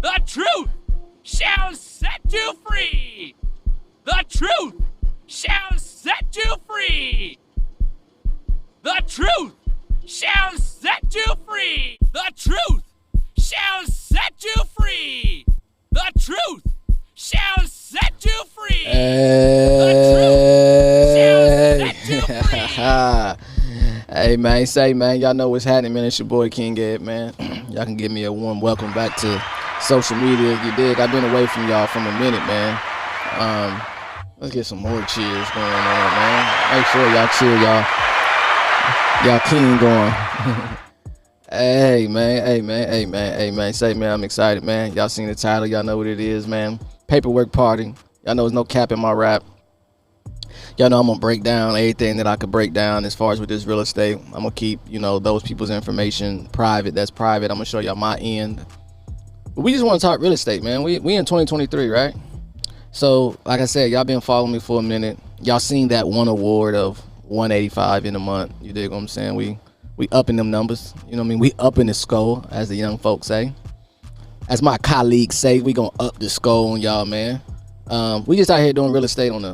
The truth shall set you free. The truth shall set you free. The truth shall set you free. The truth shall set you free. The truth shall set you free. The truth shall set you free. Hey man, say man, y'all know what's happening, man. It's your boy King Ed, man. Y'all can give me a warm welcome back to social media. You dig? I've been away from y'all for a minute, man. Let's get some more cheers going on, man. Make sure y'all chill, y'all King going. Hey man. Say man, I'm excited, man. Y'all seen the title, y'all know what it is, man. Paperwork Party. Y'all know there's no cap in my rap. Y'all know I'm gonna break down everything that I could break down as far as with this real estate. I'm gonna keep, those people's information private. That's private. I'm gonna show y'all my end. But we just want to talk real estate, man. We in 2023, right? So, like I said, y'all been following me for a minute. Y'all seen that one award of 185 in a month. You dig what I'm saying? We upping them numbers. You know what I mean? We upping the score, as the young folks say. As my colleagues say, we gonna up the score on y'all, man. We just out here doing real estate on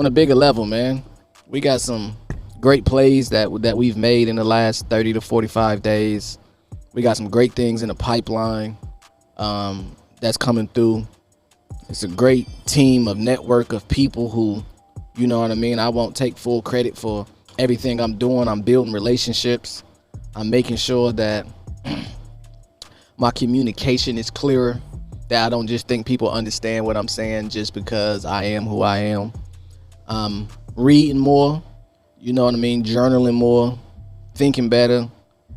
a bigger level, man. We got some great plays that we've made in the last 30 to 45 days. We got some great things in the pipeline that's coming through. It's a great team of network of people who, you know what I mean? I won't take full credit for everything I'm doing. I'm building relationships. I'm making sure that my communication is clearer, that I don't just think people understand what I'm saying just because I am who I am. Reading more, you know what I mean? Journaling more, thinking better,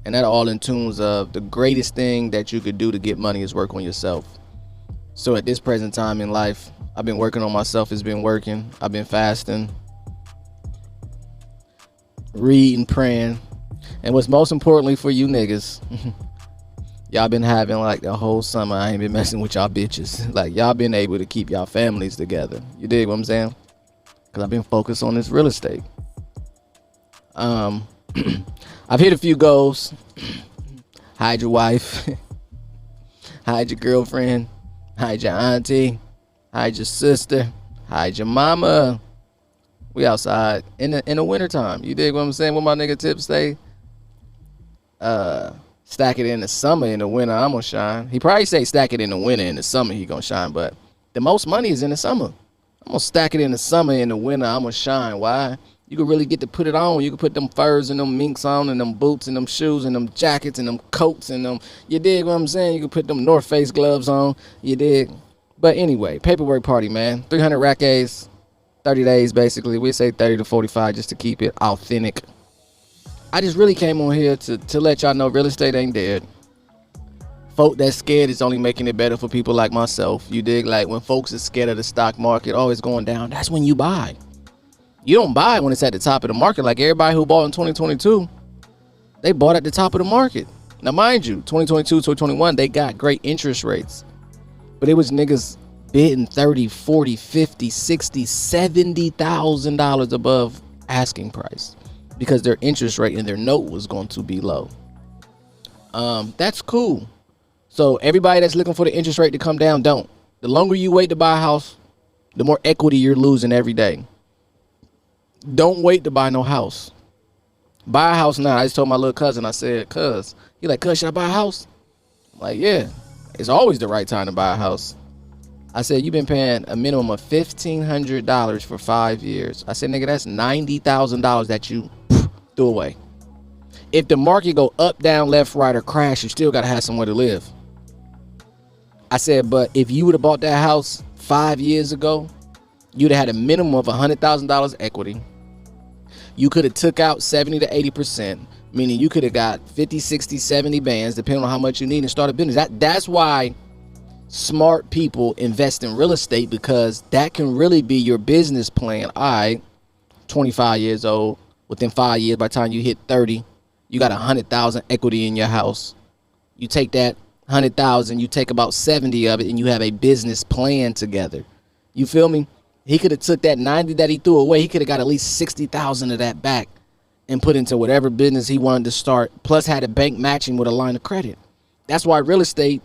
and that all in tunes of the greatest thing that you could do to get money is work on yourself. So at this present time in life, I've been working on myself. It's been working. I've been fasting, reading, praying. And what's most importantly for you niggas, y'all been having like the whole summer, I ain't been messing with y'all bitches. Like y'all been able to keep y'all families together. You dig what I'm saying? Because I've been focused on this real estate. I've hit a few goals. Hide your wife. Hide your girlfriend. Hide your auntie. Hide your sister. Hide your mama. We outside in the wintertime. You dig what I'm saying? What my nigga Tip say? Stack it in the summer, in the winter I'm gonna shine. He probably say stack it in the winter, in the summer he gonna shine, but the most money is in the summer. I'm gonna stack it in the summer, in the winter I'm gonna shine. Why? You can really get to put it on. You can put them furs and them minks on, and them boots and them shoes and them jackets and them coats and them, you dig what I'm saying? You can put them North Face gloves on, you dig? But anyway, Paperwork Party, man. 300 rack A's, 30 days basically. We say 30 to 45 just to keep it authentic. I just really came on here to let y'all know real estate ain't dead. Folk that's scared is only making it better for people like myself. You dig? Like when folks are scared of the stock market always going down, that's when you buy. You don't buy when it's at the top of the market. Like everybody who bought in 2022, they bought at the top of the market. Now, mind you, 2022, 2021, they got great interest rates. But it was niggas bidding 30, 40, 50, 60, $70,000 above asking price because their interest rate and their note was going to be low. That's cool. So everybody that's looking for the interest rate to come down, don't. The longer you wait to buy a house, the more equity you're losing every day. Don't wait to buy no house. Buy a house now. I just told my little cousin, I said, cuz. He like, cuz, should I buy a house? I'm like, yeah. It's always the right time to buy a house. I said, you've been paying a minimum of $1,500 for 5 years. I said, nigga, that's $90,000 that you threw away. If the market go up, down, left, right, or crash, you still got to have somewhere to live. I said, but if you would have bought that house 5 years ago, you'd have had a minimum of $100,000 equity. You could have took out 70 to 80%, meaning you could have got 50, 60, 70 bands, depending on how much you need, and start a business. That's why smart people invest in real estate, because that can really be your business plan. All right, 25 years old, within 5 years, by the time you hit 30, you got 100,000 equity in your house. You take that 100,000, you take about 70 of it, and you have a business plan together. You feel me? He could have took that 90 that he threw away. He could have got at least 60,000 of that back and put into whatever business he wanted to start, plus had a bank matching with a line of credit. That's why real estate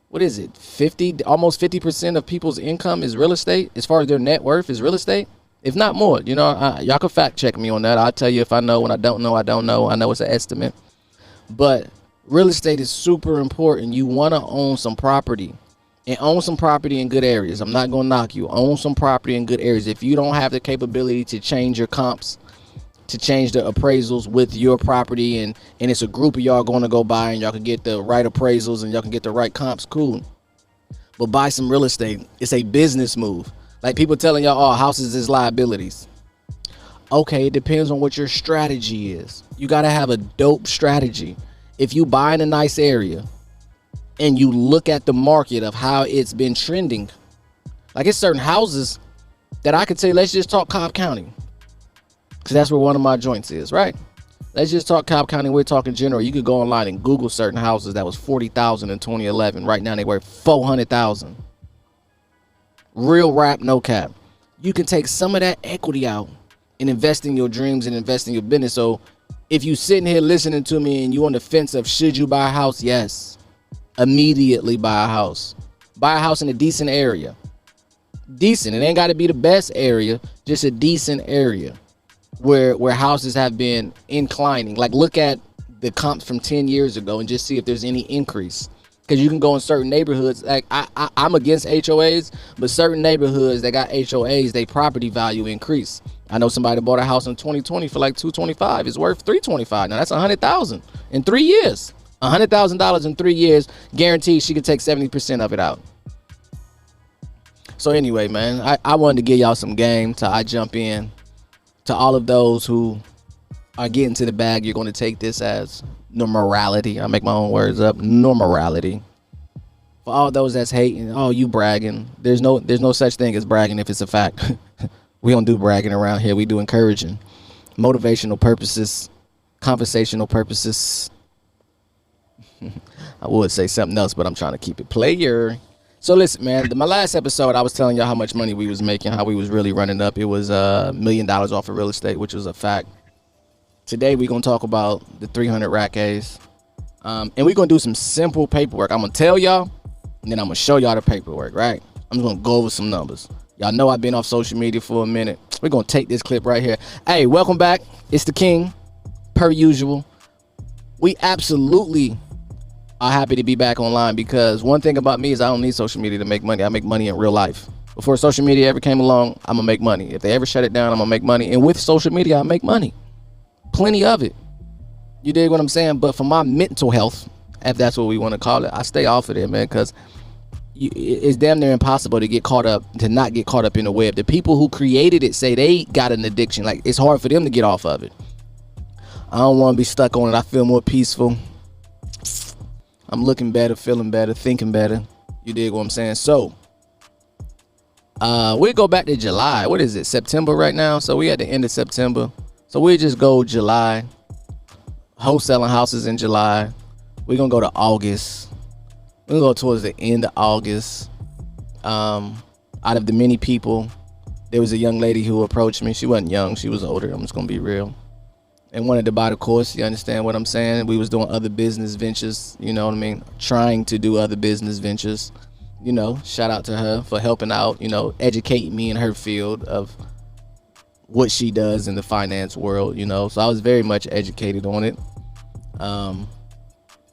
what is it? Almost 50% of people's income is real estate. As far as their net worth is real estate, if not more. You know, y'all can fact check me on that. I'll tell you if I know. When I don't know, I don't know. I know it's an estimate. But real estate is super important. You want to own some property, and own some property in good areas. I'm not going to knock you. Own some property in good areas. If you don't have the capability to change your comps, to change the appraisals with your property, and it's a group of y'all going to go buy, and y'all can get the right appraisals and y'all can get the right comps, cool. But buy some real estate. It's a business move. Like people telling y'all, oh, houses is liabilities. Okay, it depends on what your strategy is. You got to have a dope strategy. If you buy in a nice area and you look at the market of how it's been trending, like it's certain houses that I could say, let's just talk Cobb County, because that's where one of my joints is, right? Let's just talk Cobb County. We're talking general. You could go online and Google certain houses that was $40,000 in 2011. Right now they worth $400,000. Real rap, no cap. You can take some of that equity out and invest in your dreams and invest in your business. So if you sitting here listening to me and you on the fence of should you buy a house, yes, immediately buy a house. Buy a house in a decent area. Decent. It ain't got to be the best area, just a decent area where houses have been inclining. Like look at the comps from 10 years ago and just see if there's any increase. Because you can go in certain neighborhoods. Like I'm against HOAs, but certain neighborhoods that got HOAs, they property value increase. I know somebody bought a house in 2020 for like $225. It's worth $325. Now that's $100,000 in 3 years. $100,000 in 3 years, guaranteed she can take 70% of it out. So anyway, man, I wanted to give y'all some game till I jump in. To all of those who are getting to the bag, you're going to take this as normality. I make my own words up. Normality. For all those that's hating, oh, you bragging. There's no such thing as bragging if it's a fact. We don't do bragging around here. We do encouraging, motivational purposes, conversational purposes. I would say something else, but I'm trying to keep it player. So listen, man, my last episode, I was telling y'all how much money we was making, how we was really running up. It was $1 million off of real estate, which was a fact. Today, we're going to talk about the 300 rack A's. And we're going to do some simple paperwork. I'm going to tell y'all, and then I'm going to show y'all the paperwork, right? I'm going to go over some numbers. Y'all know I've been off social media for a minute. We're going to take this clip right here. Hey, welcome back. It's the King, per usual. We absolutely are happy to be back online, because one thing about me is I don't need social media to make money. I make money in real life. Before social media ever came along, I'm going to make money. If they ever shut it down, I'm going to make money. And with social media, I make money. Plenty of it. You dig what I'm saying? But for my mental health, if that's what we want to call it, I stay off of it, man, because it's damn near impossible to not get caught up in the web. The people who created it say they got an addiction. Like, it's hard for them to get off of it. I don't want to be stuck on it. I feel more peaceful. I'm looking better, feeling better, thinking better. You dig what I'm saying? So, we'll go back to July. What is it? September right now? So we at the end of September. So we'll just go July. Wholesaling houses in July. We're going to go to August. We're going to go towards the end of August. Out of the many people, there was a young lady who approached me. She wasn't young. She was older. I'm just going to be real. And wanted to buy the course. You understand what I'm saying? We was doing other business ventures. You know what I mean? Trying to do other business ventures. You know, shout out to her for helping out, you know, educating me in her field of what she does in the finance world, you know. So I was very much educated on it.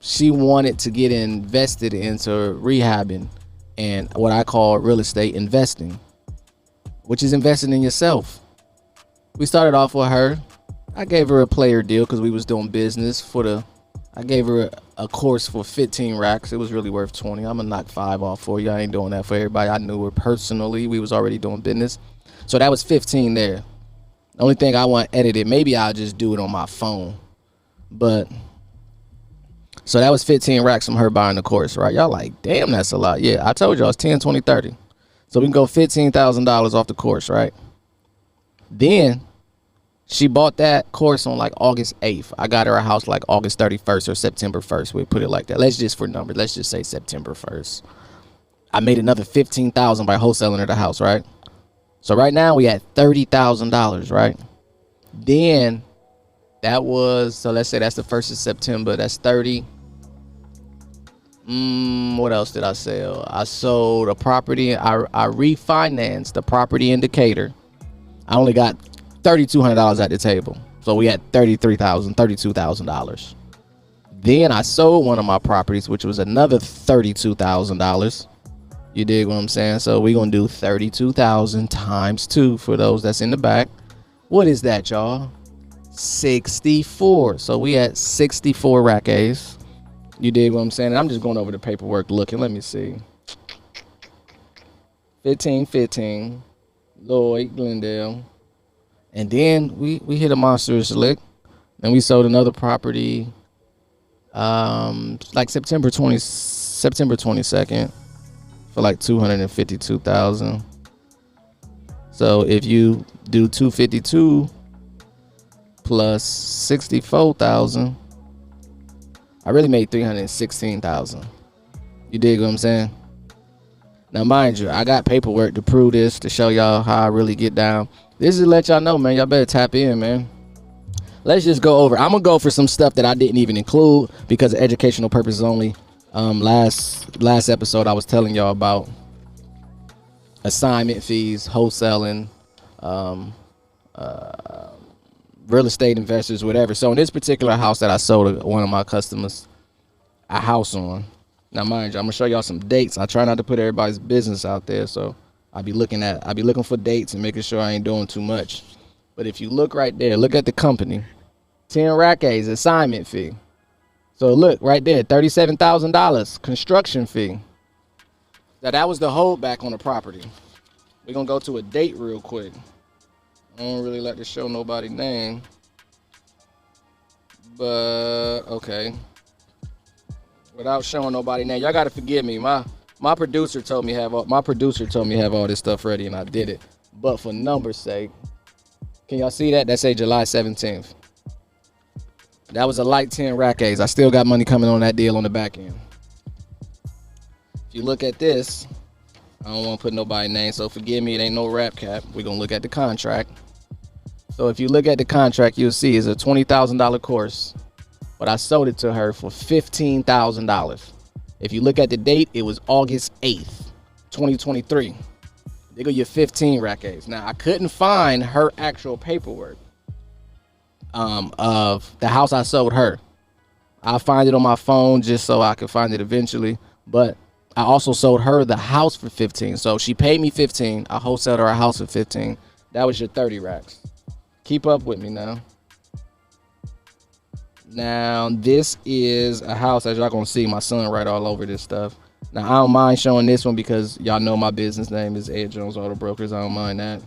She wanted to get invested into rehabbing and what I call real estate investing, which is investing in yourself. We started off with her. I gave her a player deal because we was doing business I gave her a course for 15 racks. It was really worth 20. I'm gonna knock 5 off for you. I ain't doing that for everybody. I knew her personally. We was already doing business. So that was 15 there. The only thing I want edited, maybe I'll just do it on my phone. But so that was 15 racks from her buying the course, right? Y'all like, damn, that's a lot. Yeah, I told y'all it's 10, 20, 30. So we can go $15,000 off the course, right? Then she bought that course on like August 8th. I got her a house like August 31st or September 1st. We put it like that. Let's just, for numbers, let's just say September 1st. I made another $15,000 by wholesaling her the house, right? So right now we at $30,000, right? Then that was, so let's say that's the 1st of September. That's 30. What else did I sell? I sold a property. I refinanced the property in Decatur. I only got $3,200 at the table. So we had $32,000. Then I sold one of my properties, which was another $32,000. You dig what I'm saying? So we're going to do 32,000 times 2 for those that's in the back. What is that, y'all? 64. So we had 64 rack A's. You dig what I'm saying? And I'm just going over the paperwork looking. Let me see. 1515. Lloyd, Glendale. And then we hit a monstrous lick. And we sold another property like September 22nd for like 252,000. So if you do 252 plus 64,000, I really made 316,000. You dig what I'm saying? Now, mind you, I got paperwork to prove this, to show y'all how I really get down. This is to let y'all know, man. Y'all better tap in, man. Let's just go over. I'm gonna go for some stuff that I didn't even include because of educational purposes only. Last episode I was telling y'all about assignment fees, wholesaling, real estate investors, whatever. So in this particular house that I sold one of my customers a house on. Now, mind you, I'm gonna show y'all some dates. I try not to put everybody's business out there, so I'll be looking for dates and making sure I ain't doing too much. But if you look right there, look at the company, 10 rack A's assignment fee. So look right there, $37,000 construction fee. Now that was the holdback on the property. We're gonna go to a date real quick. I don't really like to show nobody name, but okay. Without showing nobody name, y'all gotta forgive me. My producer told me have all this stuff ready, and I did it. But for numbers' sake, can y'all see that? That say July 17th. That was a light 10 rack A's. I still got money coming on that deal on the back end. If you look at this, I don't want to put nobody's name, so forgive me. It ain't no rap cap. We're gonna look at the contract. So if you look at the contract, you'll see it's a $20,000 course. But I sold it to her for $15,000. If you look at the date, it was August 8th, 2023. They go your 15 rack A's. Now, I couldn't find her actual paperwork of the house I sold her. I'll find it on my phone just so I can find it eventually. But I also sold her the house for 15. So she paid me 15. I wholesaled her a house for 15. That was your 30 racks. Keep up with me now. Now, this is a house, as y'all gonna see, my son right all over this stuff. Now, I don't mind showing this one because y'all know my business name is Ed Jones Auto Brokers. I don't mind that.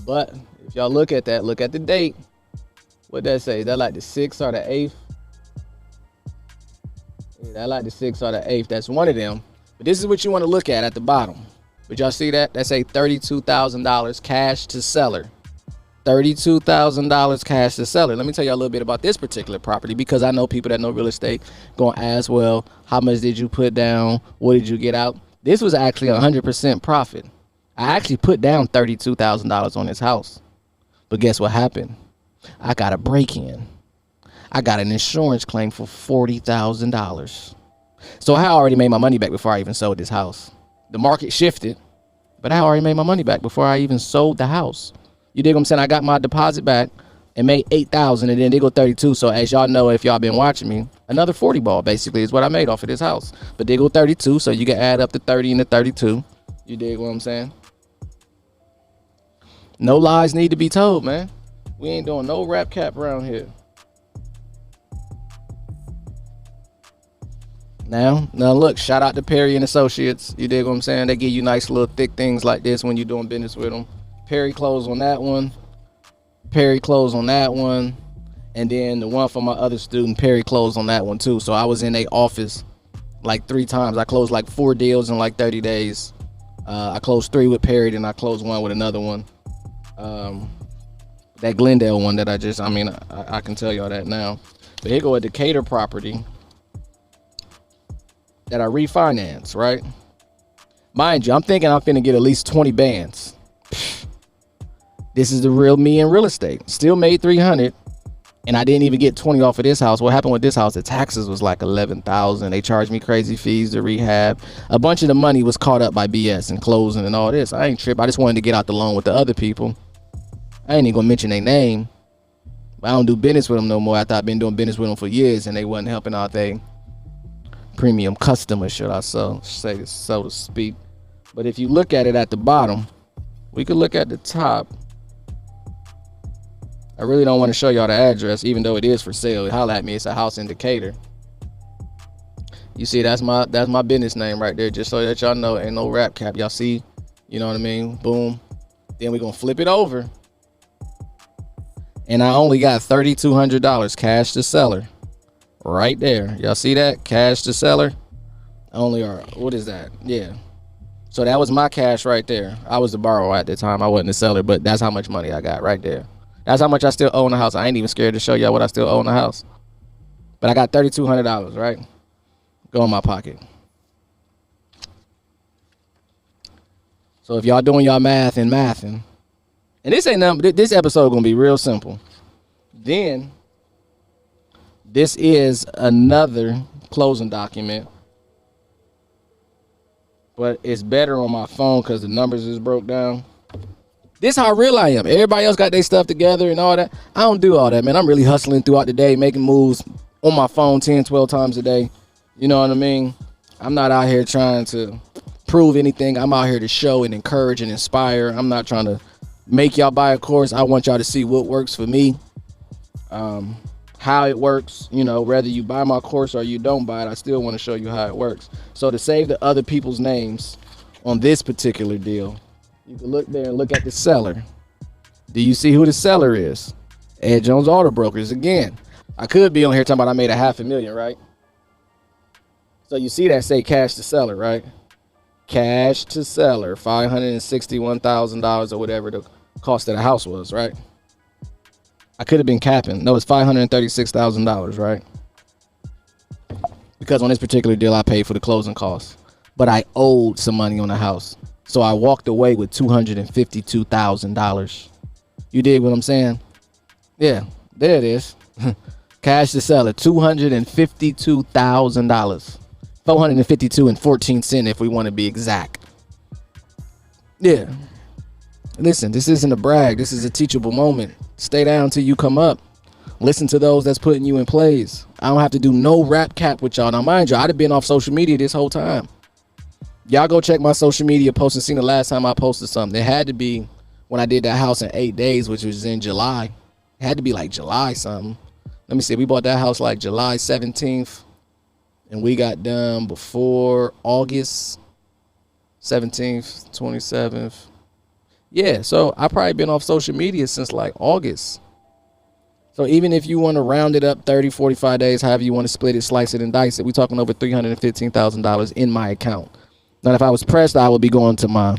But if y'all look at that, look at the date. What'd that say? Is that like the 6th or the 8th? Yeah, that like the 6th or the 8th. That's one of them. But this is what you want to look at the bottom. But y'all see that? That's a $32,000 cash to seller. $32,000 cash to seller. Let me tell you a little bit about this particular property because I know people that know real estate going to ask, well, how much did you put down? What did you get out? This was actually 100% profit. I actually put down $32,000 on this house. But guess what happened? I got a break-in. I got an insurance claim for $40,000. So I already made my money back before I even sold this house. The market shifted, but I already made my money back before I even sold the house. You dig what I'm saying? I got my deposit back and made $8,000, and then they go 32. So as y'all know, if y'all been watching me, another 40 ball basically is what I made off of this house. But they go 32, so you can add up the 30 and the 32. You dig what I'm saying? No lies need to be told, man. We ain't doing no rap cap around here. Now look, shout out to Perry and Associates. You dig what I'm saying? They give you nice little thick things like this when you're doing business with them. Perry closed on that one. Perry closed on that one. And then the one for my other student, Perry closed on that one too. So I was in their office like 3 times. I closed like 4 deals in like 30 days. I closed 3 with Perry, and I closed 1 with another one. That Glendale one that I can tell y'all that now. But here go a Decatur property that I refinance, right? Mind you, I'm thinking I'm finna get at least 20 bands. This is the real me in real estate. Still made 300. And I didn't even get 20 off of this house. What happened with this house? The taxes was like 11,000. They charged me crazy fees to rehab. A bunch of the money was caught up by BS and closing and all this. I ain't trip. I just wanted to get out the loan with the other people. I ain't even gonna mention their name. I don't do business with them no more after I've been doing business with them for years and they wasn't helping out they premium customers, should I say so to speak. But if you look at it at the bottom, we could look at the top. I really don't want to show y'all the address, even though it is for sale. Holla at me. It's a house in Decatur. You see, that's my business name right there, just so that y'all know. Ain't no rap cap. Y'all see? You know what I mean? Boom. Then we're gonna flip it over. And I only got $3,200 cash to seller. Right there. Y'all see that? Cash to seller. Only are, what is that? Yeah. So that was my cash right there. I was the borrower at the time. I wasn't the seller, but that's how much money I got right there. That's how much I still own the house. I ain't even scared to show y'all what I still own the house. But I got $3,200, right? Go in my pocket. So if y'all doing y'all math and this ain't nothing, this episode gonna be real simple. Then this is another closing document, but it's better on my phone because the numbers is broke down. This how real I am. Everybody else got their stuff together and all that. I don't do all that, man. I'm really hustling throughout the day, making moves on my phone 10, 12 times a day. You know what I mean? I'm not out here trying to prove anything. I'm out here to show and encourage and inspire. I'm not trying to make y'all buy a course. I want y'all to see what works for me, how it works. You know, whether you buy my course or you don't buy it, I still want to show you how it works. So to save the other people's names on this particular deal, you can look there and look at the seller. Do you see who the seller is? Ed Jones Auto Brokers. Again, I could be on here talking about I made $500,000, right? So you see that say cash to seller, right? Cash to seller, $561,000 or whatever the cost of the house was, right? I could have been capping. No, it's $536,000, right? Because on this particular deal, I paid for the closing costs, but I owed some money on the house. So I walked away with $252,000. You dig what I'm saying? Yeah, there it is. Cash to seller, $252,000. $452.14 if we want to be exact. Yeah. Listen, this isn't a brag. This is a teachable moment. Stay down till you come up. Listen to those that's putting you in place. I don't have to do no rap cap with y'all. Now, mind you, I'd have been off social media this whole time. Y'all go check my social media posts and see the last time I posted something. It had to be when I did that house in 8 days, which was in July. It had to be like July something. Let me see. We bought that house like July 17th. And we got done before August 17th, 27th. Yeah, so I probably been off social media since like August. So even if you want to round it up 30, 45 days, however you want to split it, slice it, and dice it, we're talking over $315,000 in my account. Now, if I was pressed, I would be going to my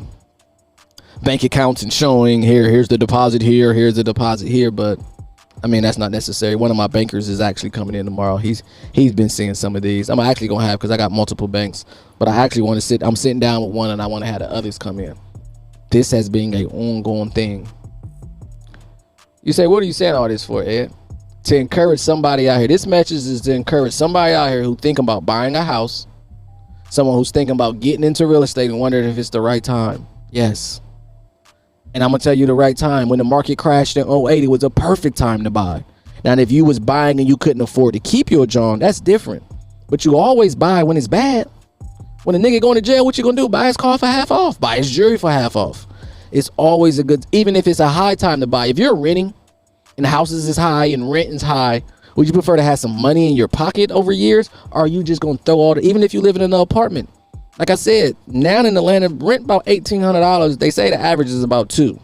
bank accounts and showing here's the deposit here, here's the deposit here. But I mean, that's not necessary. One of my bankers is actually coming in tomorrow. He's been seeing some of these. I'm actually gonna have, because I got multiple banks, but I actually want to I'm sitting down with one and I want to have the others come in. This has been an ongoing thing. You say, what are you saying all this for, Ed? To encourage somebody out here. This message is to encourage somebody out here who think about buying a house, someone who's thinking about getting into real estate and wondering if it's the right time. Yes. And I'm going to tell you the right time. When the market crashed in 2008, it was a perfect time to buy. Now, if you was buying and you couldn't afford to keep your John, that's different. But you always buy when it's bad. When a nigga going to jail, what you going to do? Buy his car for half off. Buy his jewelry for half off. It's always a good, even if it's a high time to buy. If you're renting and houses is high and rent is high, would you prefer to have some money in your pocket over years? Or are you just going to throw all the, even if you live in an apartment? Like I said, now in Atlanta, rent about $1,800. They say the average is about $2,000.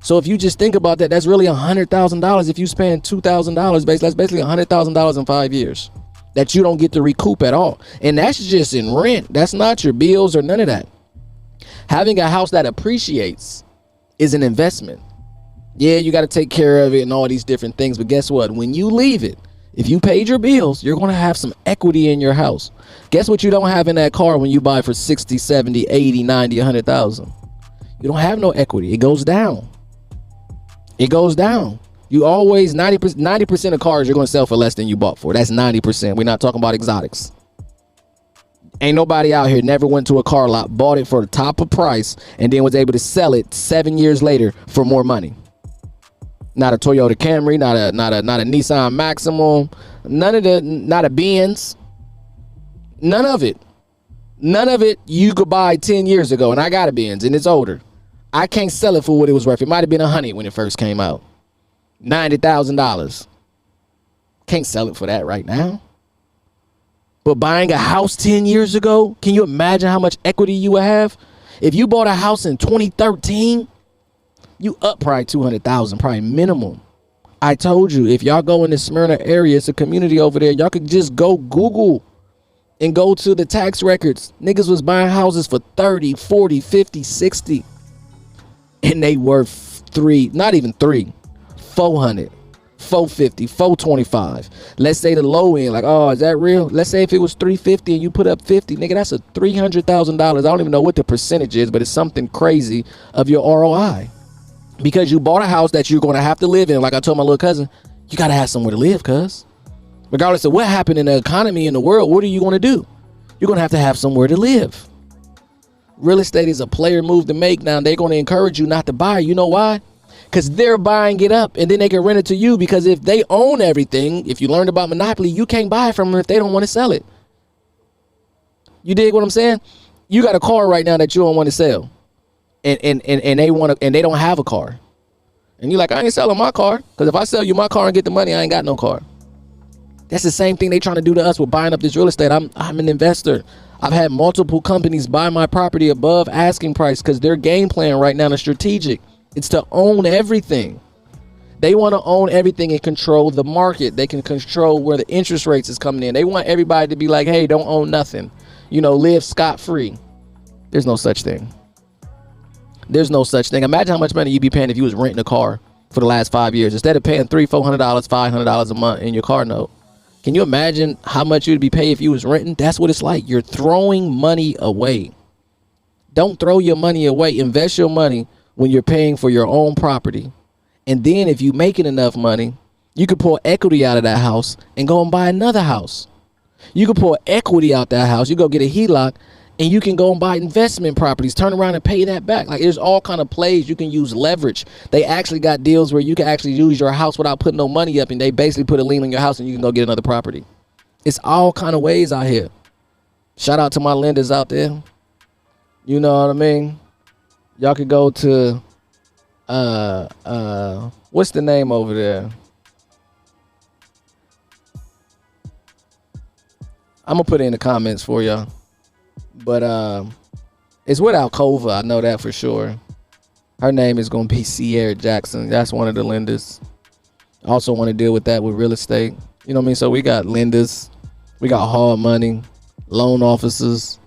So if you just think about that, that's really $100,000. If you spend $2,000, that's basically $100,000 in 5 years that you don't get to recoup at all. And that's just in rent. That's not your bills or none of that. Having a house that appreciates is an investment. Yeah, you got to take care of it and all these different things. But guess what? When you leave it, if you paid your bills, you're going to have some equity in your house. Guess what you don't have in that car when you buy for 60, 70, 80, 90, 100,000? You don't have no equity. It goes down. It goes down. You always 90% of cars you're gonna sell for less than you bought for. That's 90%. We're not talking about exotics. Ain't nobody out here never went to a car lot, bought it for the top of price, and then was able to sell it 7 years later for more money. Not a Toyota Camry, not a Nissan Maximum, not a Benz. None of it. None of it you could buy 10 years ago, and I got a Benz, and it's older. I can't sell it for what it was worth. It might have been $100 when it first came out. $90,000. Can't sell it for that right now. But buying a house 10 years ago, can you imagine how much equity you would have? If you bought a house in 2013, you up probably $200,000, probably minimum. I told you, if y'all go in the Smyrna area, it's a community over there. Y'all could just go Google and go to the tax records. Niggas was buying houses for 30, 40, 50, 60. And they were not even 400. 450, 425. Let's say the low end, like, oh, is that real? Let's say if it was 350 and you put up 50, nigga, that's a $300,000. I don't even know what the percentage is, but it's something crazy of your ROI. Because you bought a house that you're going to have to live in. Like I told my little cousin, you got to have somewhere to live, cuz. Regardless of what happened in the economy in the world, what are you going to do? You're going to have somewhere to live. Real estate is a player move to make. Now, they're going to encourage you not to buy. You know why? Because they're buying it up and then they can rent it to you, because if they own everything, if you learned about monopoly, you can't buy from them if they don't want to sell it. You dig what I'm saying? You got a car right now that you don't want to sell, and they don't have a car, and you're like, I ain't selling my car, because if I sell you my car and get the money, I ain't got no car. That's the same thing they trying to do to us with buying up this real estate. I'm an investor. I've had multiple companies buy my property above asking price because their game plan right now is strategic. It's to own everything. They want to own everything and control the market. They can control where the interest rates is coming in. They want everybody to be like, hey, don't own nothing. Live scot-free. There's no such thing. There's no such thing. Imagine how much money you'd be paying if you was renting a car for the last 5 years. Instead of paying $300, $400, $500 a month in your car note. Can you imagine how much you'd be paid if you was renting? That's what it's like. You're throwing money away. Don't throw your money away. Invest your money when you're paying for your own property. And then if you making enough money, you could pull equity out of that house and go and buy another house. You could pull equity out that house. You go get a HELOC and you can go and buy investment properties, turn around and pay that back. Like, there's all kind of plays. You can use leverage. They actually got deals where you can actually use your house without putting no money up, and they basically put a lien on your house and you can go get another property. It's all kind of ways out here. Shout out to my lenders out there. You know what I mean? Y'all could go to what's the name over there? I'm gonna put it in the comments for y'all. But it's with Alcova, I know that for sure. Her name is gonna be Sierra Jackson. That's one of the lenders. I also want to deal with that with real estate. You know what I mean? So we got lenders, we got hard money, loan officers,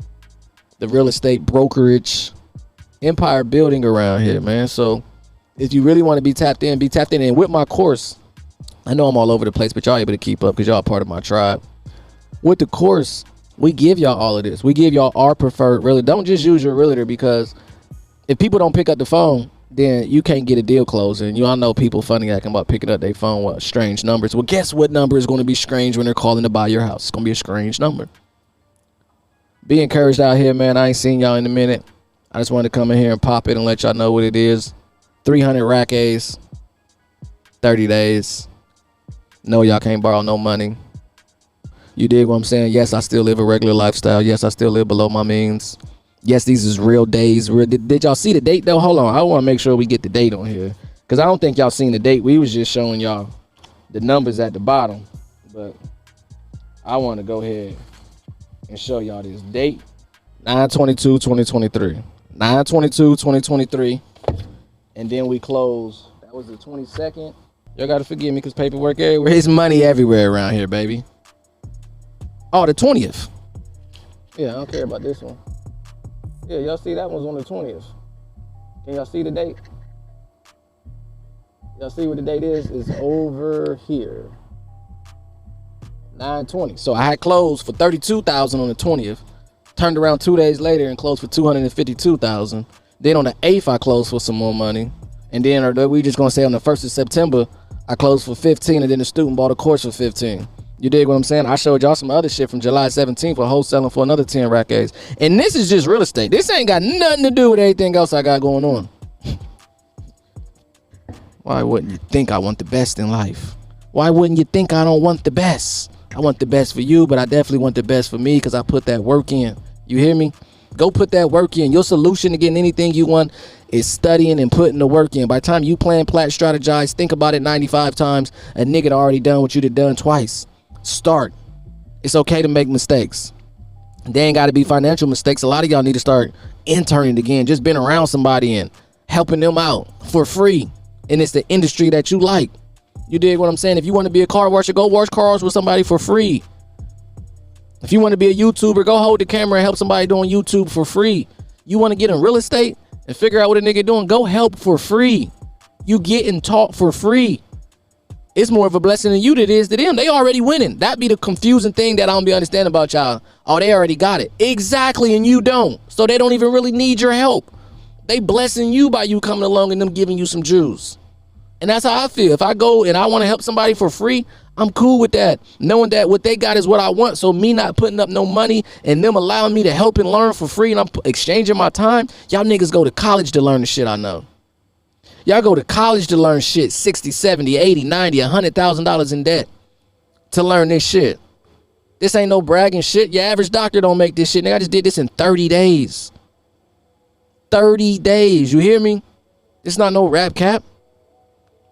the real estate brokerage, empire building around here, man. So if you really want to be tapped in. And with my course, I know I'm all over the place, but y'all able to keep up because y'all part of my tribe. With the course, we give y'all all of this. We give y'all our preferred realtor. Don't just use your realtor, because if people don't pick up the phone, then you can't get a deal closed. And you all know people funny acting about picking up their phone with strange numbers. Well, guess what number is going to be strange when they're calling to buy your house? It's going to be a strange number. Be encouraged out here, man. I ain't seen y'all in a minute. I just wanted to come in here and pop it and let y'all know what it is. 300 rack A's, 30 days. No, y'all can't borrow no money. You dig what I'm saying? Yes, I still live a regular lifestyle. Yes, I still live below my means. Yes, these is real days. Did y'all see the date though? Hold on. I want to make sure we get the date on here, because I don't think y'all seen the date. We was just showing y'all the numbers at the bottom. But I want to go ahead and show y'all this date. 9/22/2023. 9/22/2023. And then we close. That was the 22nd. Y'all got to forgive me because paperwork everywhere. It's money everywhere around here, baby. Oh, the 20th. Yeah, I don't care about this one. Yeah, y'all see that one's on the 20th. Can y'all see the date? Y'all see what the date is? It's over here. 9/20. So I had closed for $32,000 on the 20th. Turned around 2 days later and closed for $252,000. Then on the 8th, I closed for some more money. And then we just gonna say on the 1st of September, I closed for 15 and then the student bought a course for 15. You dig what I'm saying? I showed y'all some other shit from July 17th for wholesaling for another 10 rack A's. And this is just real estate. This ain't got nothing to do with anything else I got going on. Why wouldn't you think I want the best in life? Why wouldn't you think I don't want the best? I want the best for you, but I definitely want the best for me because I put that work in. You hear me? Go put that work in. Your solution to getting anything you want is studying and putting the work in. By the time you plan, plat, strategize, think about it 95 times, a nigga already done what you'd have done twice. Start. It's okay to make mistakes. They ain't got to be financial mistakes. A lot of y'all need to start interning again, just being around somebody and helping them out for free. And it's the industry that you like. You dig what I'm saying? If you want to be a car washer, go wash cars with somebody for free. If you want to be a YouTuber, go hold the camera and help somebody doing YouTube for free. You want to get in real estate and figure out what a nigga doing, go help for free. You getting taught for free. It's more of a blessing than you that is to them. They already winning. That be the confusing thing that I don't be understanding about y'all. Oh, they already got it. Exactly, and you don't. So they don't even really need your help. They blessing you by you coming along and them giving you some juice. And that's how I feel. If I go and I want to help somebody for free, I'm cool with that. Knowing that what they got is what I want. So me not putting up no money and them allowing me to help and learn for free and I'm exchanging my time. Y'all niggas go to college to learn the shit I know. Y'all go to college to learn shit, 60, 70, 80, 90, $100,000 in debt to learn this shit. This ain't no bragging shit. Your average doctor don't make this shit. Nigga, I just did this in 30 days. 30 days. You hear me? This not no rap cap.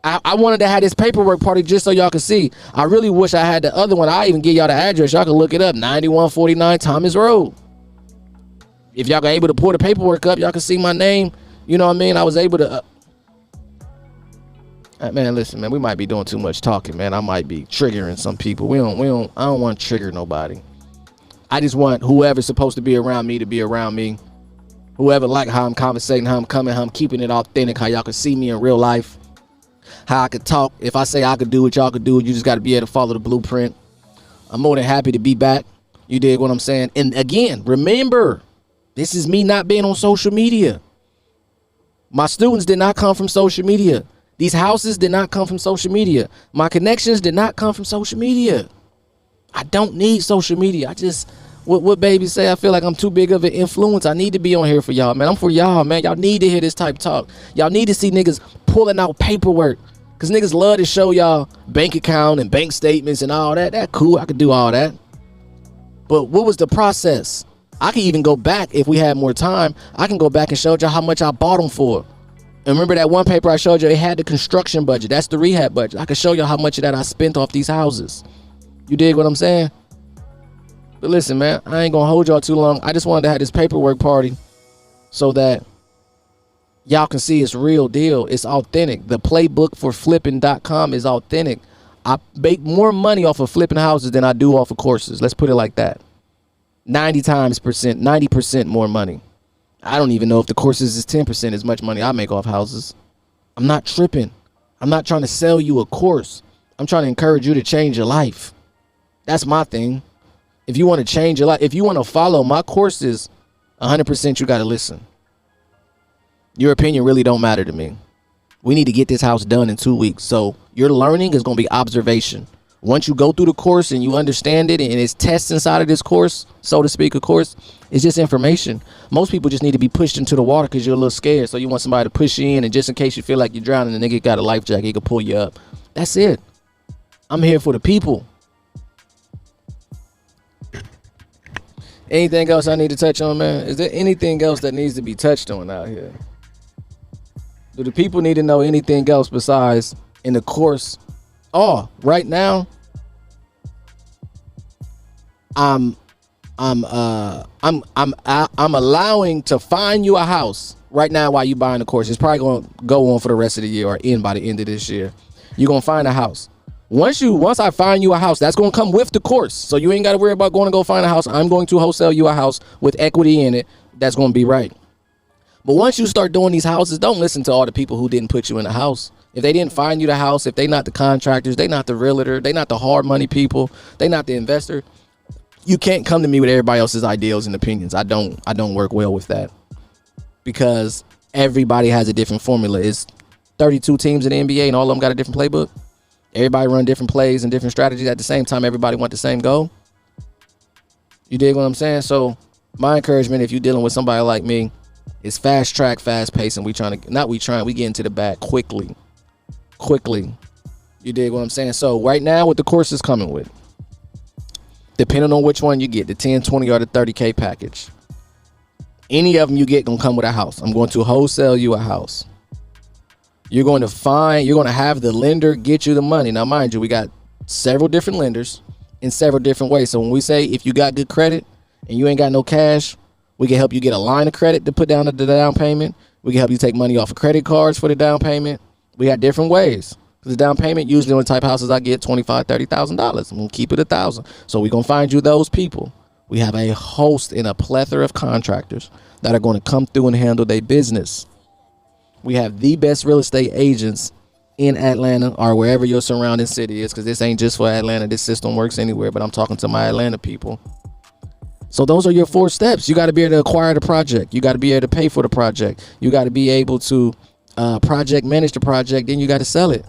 I wanted to have this paperwork party just so y'all could see. I really wish I had the other one. I even give y'all the address. Y'all can look it up. 9149 Thomas Road. If y'all able to pull the paperwork up, y'all can see my name. You know what I mean? I was able to... man, listen, man, we might be doing too much talking, man. I might be triggering some people. I don't want to trigger nobody. I just want whoever's supposed to be around me to be around me. Whoever like how I'm conversating, how I'm coming, how I'm keeping it authentic, how y'all can see me in real life. How I could talk. If I say I could do what y'all could do, you just got to be able to follow the blueprint. I'm more than happy to be back. You dig what I'm saying? And again, remember, this is me not being on social media. My students did not come from social media. These houses did not come from social media. My connections did not come from social media. I don't need social media. I just, what baby say, I feel like I'm too big of an influence. I need to be on here for y'all, man. I'm for y'all, man. Y'all need to hear this type of talk. Y'all need to see niggas pulling out paperwork. Because niggas love to show y'all bank account and bank statements and all that. That cool. I could do all that. But what was the process? I could even go back if we had more time. I can go back and show y'all how much I bought them for. And remember that one paper I showed you? It had the construction budget. That's the rehab budget. I can show you how much of that I spent off these houses. You dig what I'm saying? But listen, man, I ain't gonna hold y'all too long. I just wanted to have this paperwork party so that y'all can see it's real deal. It's authentic. The playbook for flipping.com is authentic. I make more money off of flipping houses than I do off of courses. Let's put it like that. 90% more money. I don't even know if the courses is 10% as much money I make off houses. I'm not tripping. I'm not trying to sell you a course. I'm trying to encourage you to change your life. That's my thing. If you want to change your life, if you want to follow my courses, 100% you got to listen. Your opinion really don't matter to me. We need to get this house done in 2 weeks. So your learning is going to be observation. Once you go through the course and you understand it and it's tests inside of this course, so to speak, of course, it's just information. Most people just need to be pushed into the water because you're a little scared. So you want somebody to push you in, and just in case you feel like you're drowning, the nigga got a life jacket, he can pull you up. That's it. I'm here for the people. Anything else I need to touch on, man? Is there anything else that needs to be touched on out here? Do the people need to know anything else besides in the course? Oh, right now, I'm allowing to find you a house right now while you buying the course. It's probably going to go on for the rest of the year or end by the end of this year. You're going to find a house. Once I find you a house, that's going to come with the course. So you ain't got to worry about going to go find a house. I'm going to wholesale you a house with equity in it. That's going to be right. But once you start doing these houses, don't listen to all the people who didn't put you in the house. If they didn't find you the house, if they not the contractors, they not the realtor, they not the hard money people, they not the investor, you can't come to me with everybody else's ideals and opinions. I don't work well with that, because everybody has a different formula. It's 32 teams in the NBA and all of them got a different playbook. Everybody run different plays and different strategies at the same time. Everybody want the same goal. You dig what I'm saying? So my encouragement, if you're dealing with somebody like me, is fast track, fast pace, and we get into the bag quickly. You dig what I'm saying? So right now, what the course is coming with, depending on which one you get, the 10, 20, or the 30K package, any of them you get gonna come with a house. I'm going to wholesale you a house. You're going to have the lender get you the money. Now, mind you, we got several different lenders in several different ways. So when we say if you got good credit and you ain't got no cash, we can help you get a line of credit to put down the down payment. We can help you take money off of credit cards for the down payment. We got different ways. The down payment, usually on the type of houses I get, $25,000, $30,000. I'm gonna keep it $1,000. So we're gonna find you those people. We have a host and a plethora of contractors that are going to come through and handle their business. We have the best real estate agents in Atlanta or wherever your surrounding city is, because this ain't just for Atlanta. This system works anywhere, but I'm talking to my Atlanta people. So those are your 4 steps. You got to be able to acquire the project. You got to be able to pay for the project. You got to be able to project manage the project. Then you got to sell it.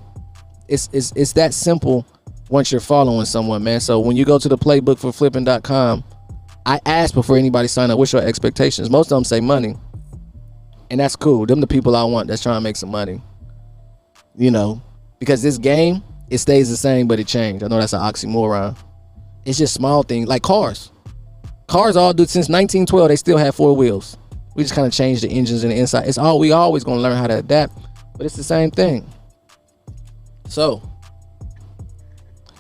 It's that simple once you're following someone, man. So when you go to the playbook for flipping.com, I ask before anybody sign up, what's your expectations? Most of them say money. And that's cool. Them the people I want that's trying to make some money. You know, because this game, it stays the same, but it changed. I know that's an oxymoron. It's just small things like cars. Cars all do since 1912, they still have 4 wheels. We just kind of changed the engines and the inside. We always gonna learn how to adapt, but it's the same thing. So,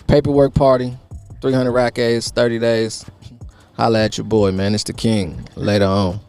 paperwork party, 300 rack A's, 30 days. Holla at your boy, man. It's the king. Later on.